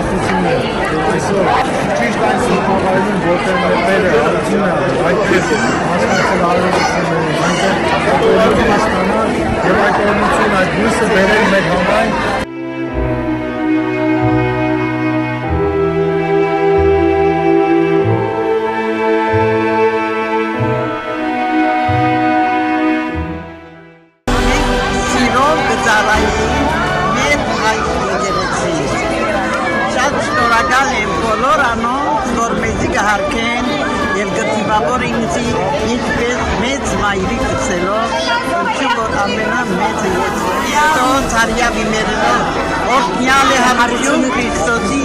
ուրախություններ։ Այսօր ճիշտ այս խաղայում որտեղ մեր հարցումն է, այդպես մասնակցել արարողություններին, այնտեղ հասկանալ եւ այդ օրնություն այդ հույսը բերել մեր համայն Հարկեն և գծիվավոր ինձի ինչպես մեծ մայրի կծելով, ինչու որ ամենա մեծը Քրիստոս հարյավի մերելով, օրհնյալ է հարություն Քրիստոսի,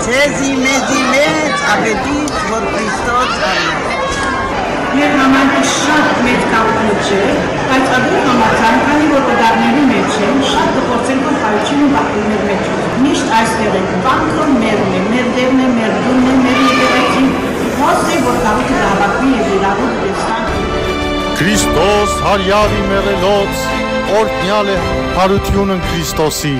ցեզի մեծի մեծ աղետից, որ Քրիստոս հարյավ։ Մեր համայնքը շատ մեծ կապնոց չէ, բայց ադու համացան, քանի որ կդարների մեջ են, շատ կփորձենք որ հարությունը բախվի մեր մեջ։ Միշտ այստեղ ենք, վանքը մերն է, մեր դերն է, մեր դունն է, մեր եկեղեցին, ոսե որ կավիքը դավակվի և իրավուտ դեսան։ Քրիստոս հարյավի մեղելոց, օրհնյալ է հարությունն Քրիստոսի։